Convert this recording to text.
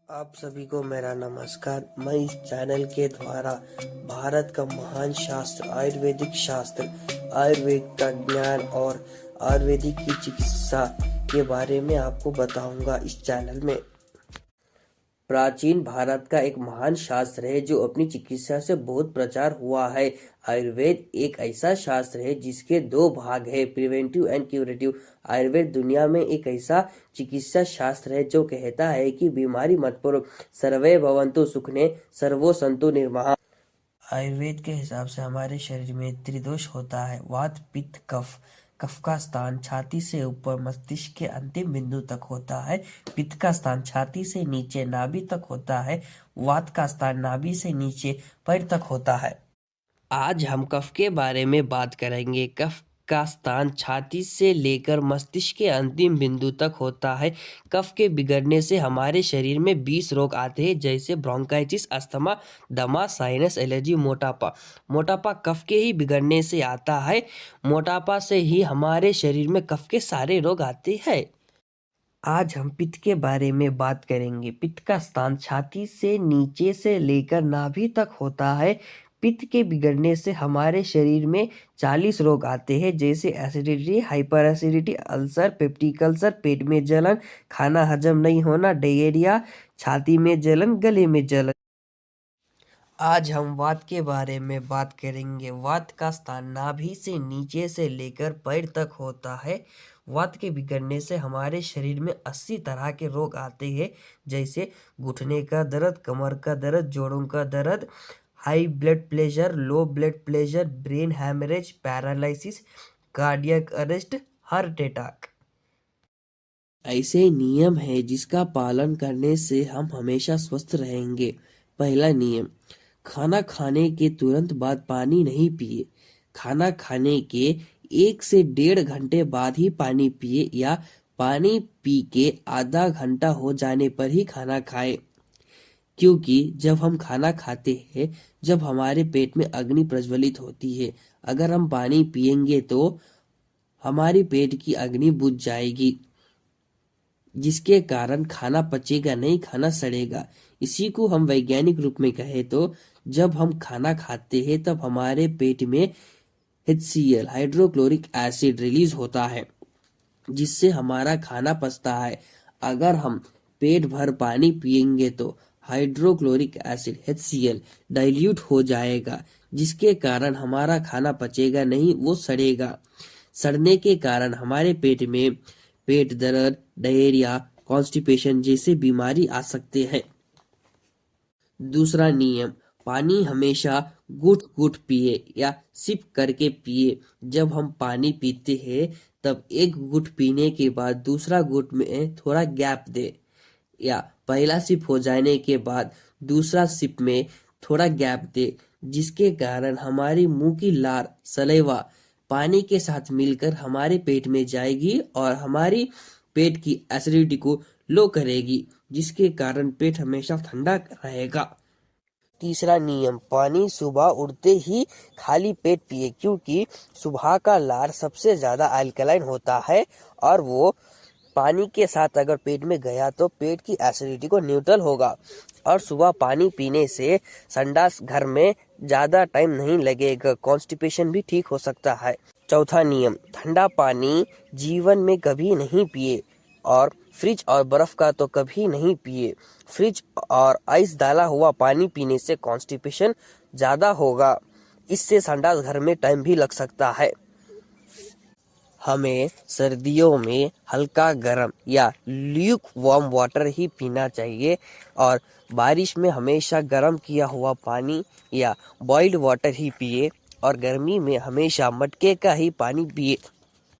आप सभी को मेरा नमस्कार। मैं इस चैनल के द्वारा भारत का महान शास्त्र आयुर्वेदिक शास्त्र, आयुर्वेद का ज्ञान और आयुर्वेदिक की चिकित्सा के बारे में आपको बताऊंगा। इस चैनल में प्राचीन भारत का एक महान शास्त्र है जो अपनी चिकित्सा से बहुत प्रचार हुआ है। आयुर्वेद एक ऐसा शास्त्र है जिसके दो भाग है, प्रिवेंटिव एंड क्यूरेटिव। आयुर्वेद दुनिया में एक ऐसा चिकित्सा शास्त्र है जो कहता है कि बीमारी मत पड़ो, सर्वे भवन्तु सुखिनः सर्वो सन्तु निर्मः। आयुर्वेद के हिसाब से हमारे शरीर में त्रिदोष होता है, वात पित्त कफ। कफ का स्थान छाती से ऊपर मस्तिष्क के अंतिम बिंदु तक होता है। पित्त का स्थान छाती से नीचे नाभि तक होता है। वात का स्थान नाभि से नीचे पैर तक होता है। आज हम कफ के बारे में बात करेंगे। कफ का स्थान छाती से लेकर मस्तिष्क के अंतिम बिंदु तक होता है। कफ के बिगड़ने से हमारे शरीर में 20 रोग आते हैं, जैसे ब्रोंकाइटिस, अस्थमा, दमा, साइनस, एलर्जी, मोटापा। मोटापा कफ के ही बिगड़ने से आता है। मोटापा से ही हमारे शरीर में कफ के सारे रोग आते हैं। आज हम पित्त के बारे में बात करेंगे। पित्त का स्थान छाती से नीचे से लेकर नाभि तक होता है। पित्त के बिगड़ने से हमारे शरीर में 40 रोग आते हैं, जैसे acidity, hyper acidity, ulcer, peptic ulcer, पेट में जलन, खाना हजम नहीं होना, डायरिया, छाती में जलन, गले में जलन। आज हम वात के बारे में बात करेंगे। वात का स्थान नाभि से नीचे से लेकर पैर तक होता है। वात के बिगड़ने से हमारे शरीर में 80 तरह के रोग आते हैं, जैसे घुटने का दर्द, कमर का दर्द, जोड़ों का दर्द, high blood pressure, low blood pressure, brain haemorrhage, paralysis, cardiac arrest, heart attack. ऐसे नियम है जिसका पालन करने से हम हमेशा स्वस्थ रहेंगे। पहला नियम, खाना खाने के तुरंत बाद पानी नहीं पिए। खाना खाने के 1 से 1.5 घंटे बाद ही पानी पिए, या पानी पी के आधा घंटा हो जाने पर ही खाना खाएं। क्योंकि जब हम खाना खाते हैं, जब हमारे पेट में अग्नि प्रज्वलित होती है, अगर हम पानी पिएंगे तो हमारी पेट की अग्नि बुझ जाएगी, जिसके कारण खाना पचेगा नहीं, खाना सड़ेगा। इसी को हम वैज्ञानिक रूप में कहें तो जब हम खाना खाते हैं तब हमारे पेट में HCl हाइड्रोक्लोरिक एसिड रिलीज होता है, जिससे हमारा खाना पचता है। अगर हम पेट भर पानी पिएंगे तो हाइड्रोक्लोरिक एसिड HCl डाइल्यूट हो जाएगा, जिसके कारण हमारा खाना पचेगा नहीं, वो सड़ेगा। सड़ने के कारण हमारे पेट में पेट दर्द, डायरिया, कॉन्स्टिपेशन जैसे बीमारी आ सकते हैं। दूसरा नियम, पानी हमेशा घुट घुट पिए या सिप करके पिए। जब हम पानी पीते हैं तब एक घुट पीने के बाद दूसरा घुट में थोड़ा गैप दे, या पहला सिप हो जाने के बाद दूसरा सिप में थोड़ा गैप दे, जिसके कारण हमारी मुंह की लार, सलेवा पानी के साथ मिलकर हमारे पेट में जाएगी और हमारी पेट की एसिडिटी को लो करेगी, जिसके कारण पेट हमेशा ठंडा रहेगा। तीसरा नियम, पानी सुबह उठते ही खाली पेट पिए, क्योंकि सुबह का लार सबसे ज्यादा अल्कलाइन होता है और वो पानी के साथ अगर पेट में गया तो पेट की एसिडिटी को न्यूट्रल होगा, और सुबह पानी पीने से संडास घर में ज्यादा टाइम नहीं लगेगा, कॉन्स्टिपेशन भी ठीक हो सकता है। चौथा नियम, ठंडा पानी जीवन में कभी नहीं पिए, और फ्रिज और बर्फ का तो कभी नहीं पिए। फ्रिज और आइस डाला हुआ पानी पीने से कॉन्स्टिपेशन ज्यादा होगा, इससे संडास घर में टाइम भी लग सकता है। हमें सर्दियों में हल्का गर्म या ल्यूक वार्म वाटर ही पीना चाहिए, और बारिश में हमेशा गर्म किया हुआ पानी या बॉइल्ड वाटर ही पिए, और गर्मी में हमेशा मटके का ही पानी पिए।